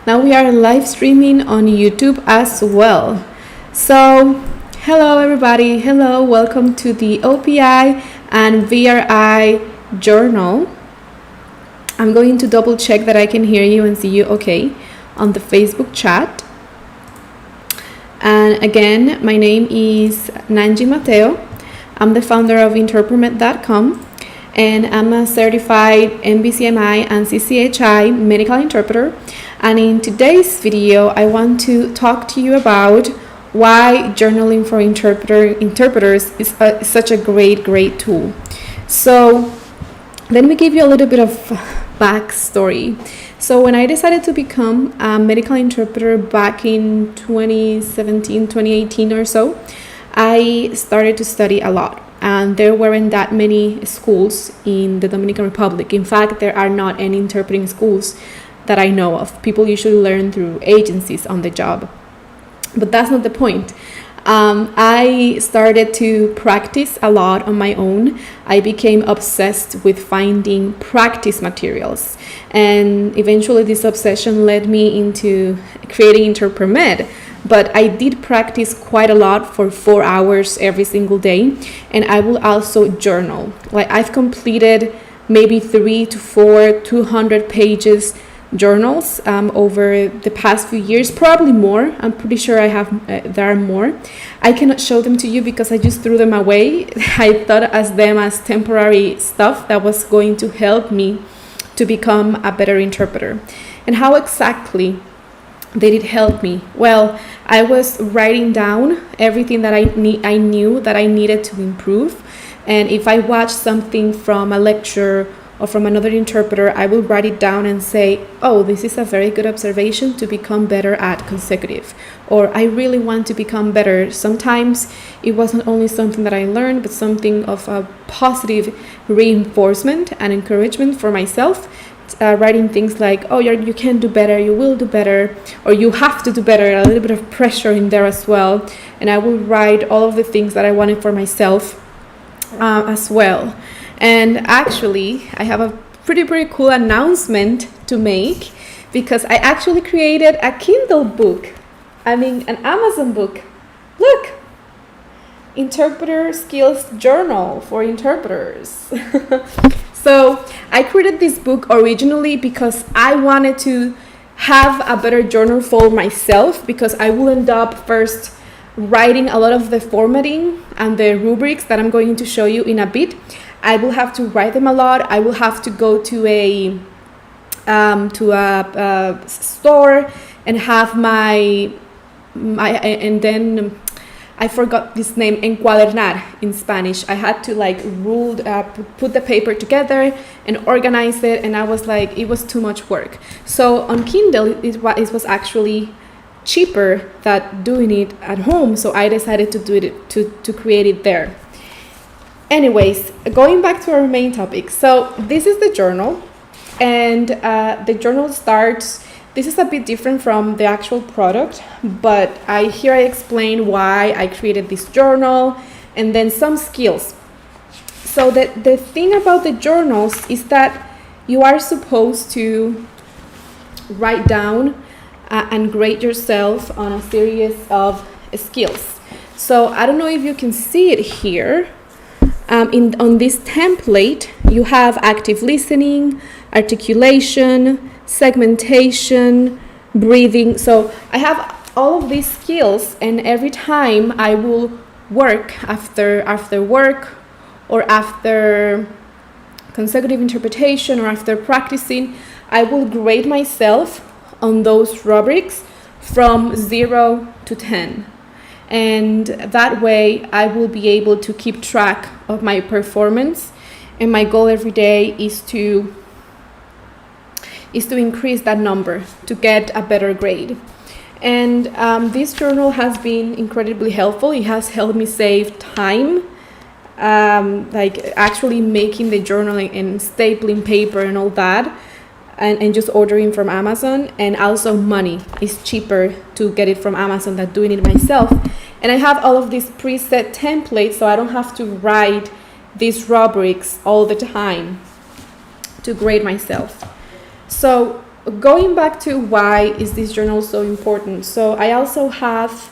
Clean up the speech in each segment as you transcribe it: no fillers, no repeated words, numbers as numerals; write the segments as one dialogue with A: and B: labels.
A: Now we are live streaming on YouTube as well. So, hello everybody. Hello, welcome to the OPI and VRI journal. I'm going to double check that I can hear you and see you okay on the Facebook chat. And again, my name is Nanji Mateo. I'm the founder of interpremet.com, and I'm a certified NBCMI and CCHI medical interpreter. And in today's video, I want to talk to you about why journaling for interpreters is such a great tool. So let me give you a little bit of backstory. So when I decided to become a medical interpreter back in 2017, 2018 or so, I started to study a lot. And there weren't that many schools in the Dominican Republic. In fact, there are not any interpreting schools that I know of. People usually learn through agencies on the job. But that's not the point. I started to practice a lot on my own. I became obsessed with finding practice materials. And eventually this obsession led me into creating Interpremet. But I did practice quite a lot for 4 hours every single day. And I will also journal. Like I've completed maybe 3 to 4 200 pages journals over the past few years, probably more. I'm pretty sure there are more. I cannot show them to you because I just threw them away. I thought as them as temporary stuff that was going to help me to become a better interpreter. And how exactly did it help me? Well, I was writing down everything that I knew that I needed to improve. And if I watched something from a lecture or from another interpreter, I will write it down and say, oh, this is a very good observation to become better at consecutive. Or I really want to become better. Sometimes it wasn't only something that I learned, but something of a positive reinforcement and encouragement for myself. Writing things like, oh, you can do better, you will do better, or you have to do better, a little bit of pressure in there as well. And I will write all of the things that I wanted for myself as well. And actually, I have a pretty cool announcement to make, because I actually created a Kindle book. An Amazon book. Look! Interpreter Skills Journal for Interpreters. So I created this book originally because I wanted to have a better journal for myself, because I will end up first writing a lot of the formatting and the rubrics that I'm going to show you in a bit. I will have to write them a lot. I will have to go to a store and have and then I forgot this name, encuadernar in Spanish. I had to put the paper together and organize it, and I was like, it was too much work. So on Kindle, it was actually cheaper than doing it at home. So I decided to do it to create it there. Anyways, going back to our main topic. So this is the journal, and the journal starts. This is a bit different from the actual product, but I explain why I created this journal and then some skills. So the thing about the journals is that you are supposed to write down and grade yourself on a series of skills. So I don't know if you can see it here. On this template, you have active listening, articulation, segmentation, breathing. So I have all of these skills, and every time I will work after work or after consecutive interpretation or after practicing, I will grade myself on those rubrics from 0 to 10. And that way I will be able to keep track of my performance. And my goal every day is to increase that number to get a better grade. And this journal has been incredibly helpful. It has helped me save time, like actually making the journal and stapling paper and all that, and just ordering from Amazon. And also money is cheaper to get it from Amazon than doing it myself. And I have all of these preset templates, so I don't have to write these rubrics all the time to grade myself. So going back to why is this journal so important, so I also have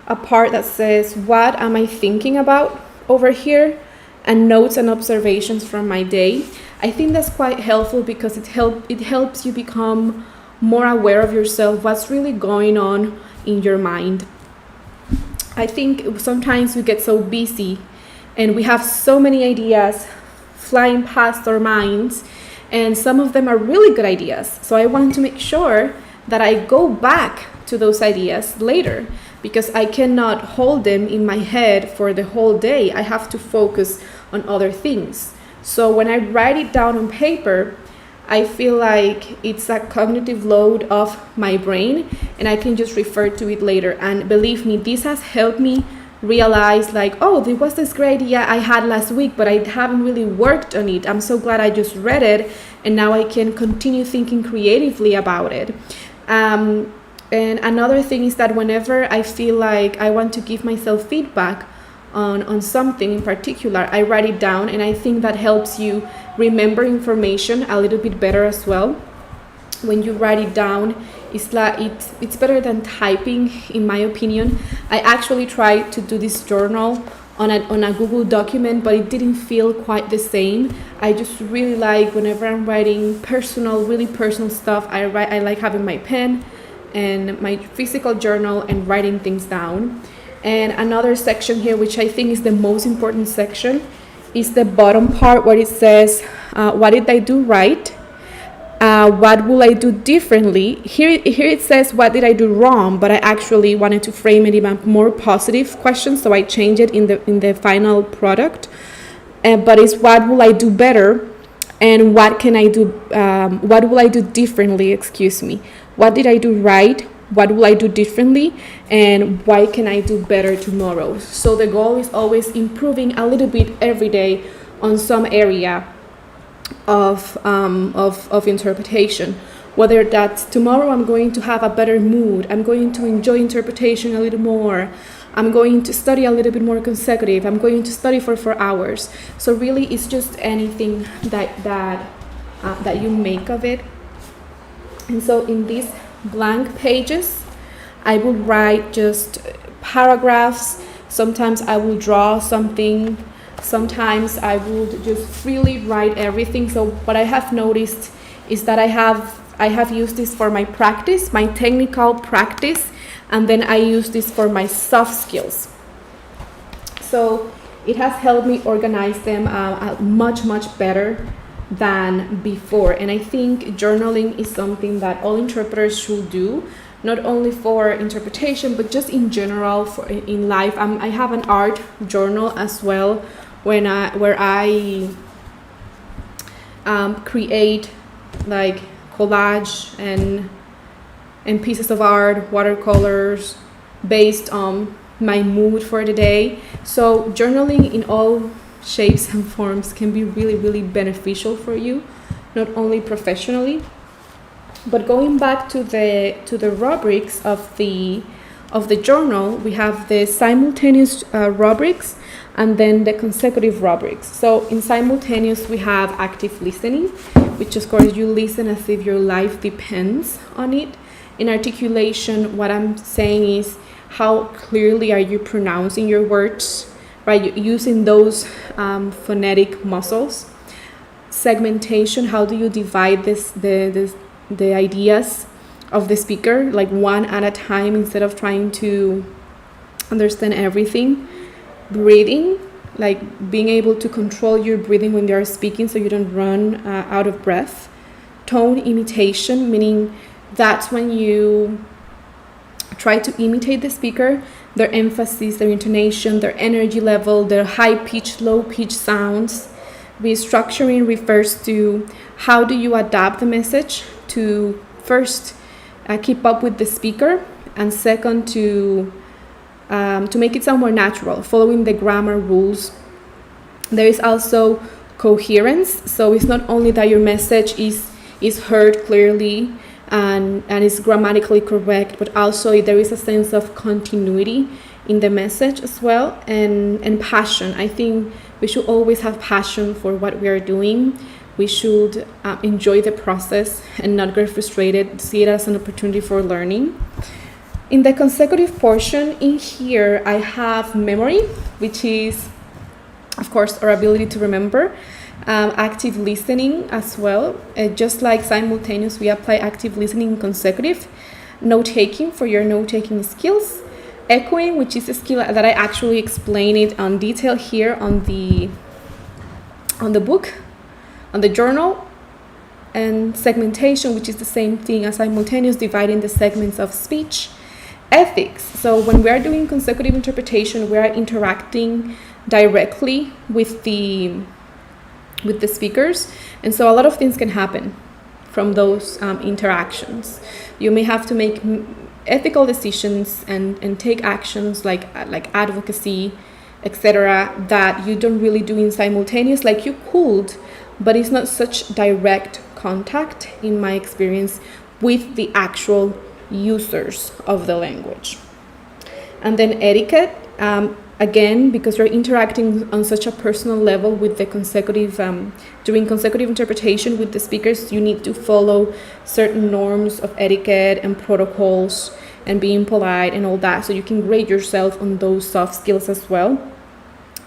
A: a part that says what am I thinking about over here, and notes and observations from my day. I think that's quite helpful because it helps you become more aware of yourself, what's really going on in your mind. I think sometimes we get so busy and we have so many ideas flying past our minds, and some of them are really good ideas. So I want to make sure that I go back to those ideas later, because I cannot hold them in my head for the whole day. I have to focus on other things. So when I write it down on paper, I feel like it's a cognitive load off my brain and I can just refer to it later. And believe me, this has helped me realize like, oh, there was this great idea I had last week, but I haven't really worked on it. I'm so glad I just read it, and now I can continue thinking creatively about it. And another thing is that whenever I feel like I want to give myself feedback on something in particular, I write it down, and I think that helps you remember information a little bit better as well. When you write it down, it's like it's better than typing, in my opinion. I actually tried to do this journal on a Google document, but it didn't feel quite the same. I just really like, whenever I'm writing really personal stuff, I like having my pen and my physical journal and writing things down. And another section here, which I think is the most important section, is the bottom part where it says, what did I do right? What will I do differently? Here it says, what did I do wrong? But I actually wanted to frame it in a more positive question, so I changed it in the final product. But it's what will I do better, and what can I do? What will I do differently? Excuse me. What did I do right? What will I do differently? And why can I do better tomorrow? So the goal is always improving a little bit every day on some area of interpretation. Whether that's tomorrow I'm going to have a better mood, I'm going to enjoy interpretation a little more, I'm going to study a little bit more consecutive, I'm going to study for 4 hours. So really it's just anything that you make of it. And so in these blank pages, I will write just paragraphs. Sometimes I will draw something. Sometimes I would just freely write everything. So what I have noticed is that I have used this for my practice, my technical practice, and then I use this for my soft skills. So it has helped me organize them much better than before. And I think journaling is something that all interpreters should do, not only for interpretation but just in general in life. I have an art journal as well, where I create like collage and pieces of art, watercolors, based on my mood for the day. So journaling in all shapes and forms can be really beneficial for you, not only professionally. But going back to the rubrics of the journal, we have the simultaneous rubrics and then the consecutive rubrics. So in simultaneous we have active listening, which of course you listen as if your life depends on it. In articulation, what I'm saying is how clearly are you pronouncing your words, right? Using those phonetic muscles. Segmentation, how do you divide the ideas of the speaker, like one at a time instead of trying to understand everything. Breathing, like being able to control your breathing when you are speaking so you don't run out of breath. Tone imitation, meaning that's when you try to imitate the speaker, their emphasis, their intonation, their energy level, their high pitch, low pitch sounds. Restructuring refers to how do you adapt the message to first keep up with the speaker, and second to make it sound more natural, following the grammar rules. There is also coherence, so it's not only that your message is heard clearly and is grammatically correct, but also there is a sense of continuity in the message as well, and passion. I think we should always have passion for what we are doing. We should enjoy the process and not get frustrated, see it as an opportunity for learning. In the consecutive portion in here, I have memory, which is, of course, our ability to remember. Active listening as well. Just like simultaneous, we apply active listening in consecutive. Note-taking for your note-taking skills. Echoing, which is a skill that I actually explain it on detail here on the book, on the journal. And segmentation, which is the same thing as simultaneous, dividing the segments of speech. Ethics. So when we are doing consecutive interpretation, we are interacting directly with the speakers, and so a lot of things can happen from those interactions. You may have to make ethical decisions and take actions like advocacy, etc., that you don't really do in simultaneous, like you could, but it's not such direct contact, in my experience, with the actual users of the language. And then etiquette, again, because you're interacting on such a personal level with the consecutive, doing consecutive interpretation with the speakers, you need to follow certain norms of etiquette and protocols and being polite and all that, so you can grade yourself on those soft skills as well.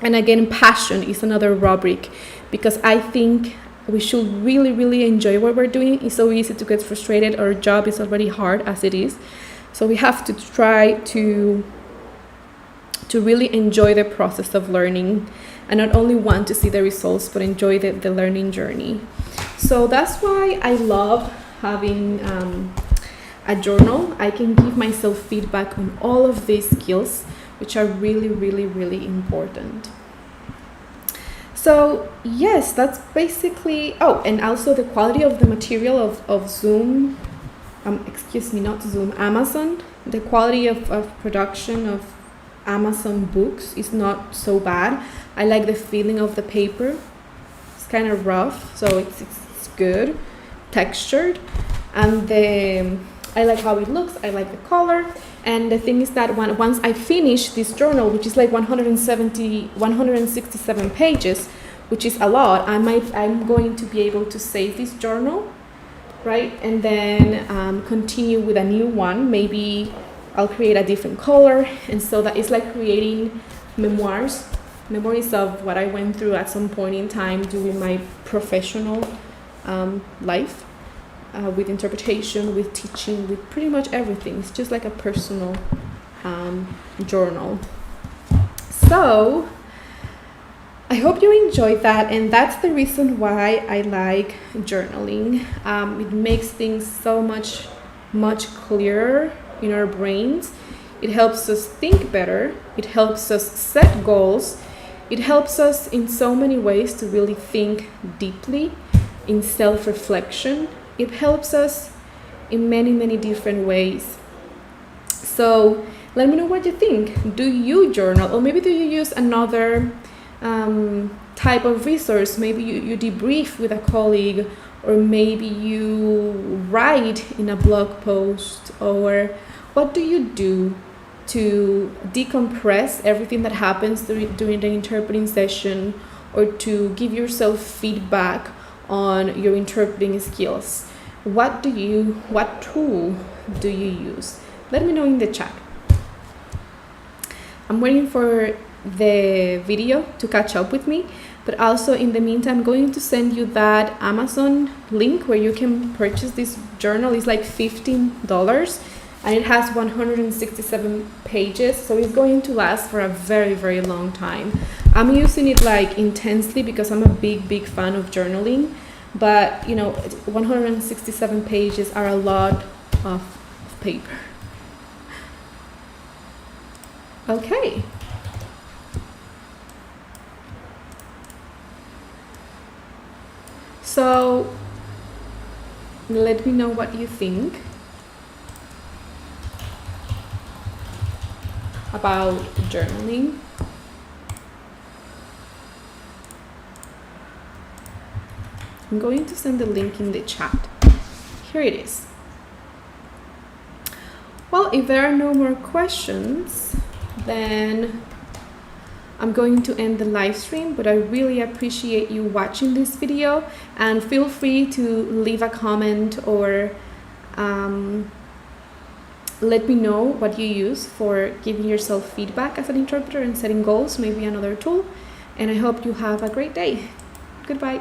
A: And again, passion is another rubric, because I think we should really, really enjoy what we're doing. It's so easy to get frustrated. Our job is already hard as it is. So we have to try to really enjoy the process of learning, and not only want to see the results, but enjoy the learning journey. So that's why I love having a journal. I can give myself feedback on all of these skills, which are really, really, really important. So yes, that's basically, and also the quality of the material of Zoom, Amazon. The quality of production of Amazon books is not so bad. I like the feeling of the paper. It's kind of rough, so it's good, textured, and I like how it looks. I like the color. And the thing is that once I finish this journal, which is like 167 pages, which is a lot, I'm going to be able to save this journal, right? And then continue with a new one. Maybe I'll create a different color. And so that is like creating memories of what I went through at some point in time during my professional life. With interpretation, with teaching, with pretty much everything. It's just like a personal journal. So I hope you enjoyed that, and that's the reason why I like journaling. It makes things so much clearer in our brains. It helps us think better. It helps us set goals. It helps us in so many ways to really think deeply in self-reflection. It helps us in many, many different ways. So let me know what you think. Do you journal, or maybe do you use another type of resource? Maybe you debrief with a colleague, or maybe you write in a blog post, or what do you do to decompress everything that happens during the interpreting session, or to give yourself feedback on your interpreting skills? What tool do you use? Let me know in the chat. I'm waiting for the video to catch up with me, but also in the meantime, I'm going to send you that Amazon link where you can purchase this journal. It's like $15, and it has 167 pages, so it's going to last for a very, very long time. I'm using it like intensely because I'm a big fan of journaling. But 167 pages are a lot of paper. Okay. So let me know what you think about journaling. I'm going to send the link in the chat. Here it is. Well, if there are no more questions, then I'm going to end the live stream, but I really appreciate you watching this video, and feel free to leave a comment or let me know what you use for giving yourself feedback as an interpreter and setting goals, maybe another tool. And I hope you have a great day. Goodbye.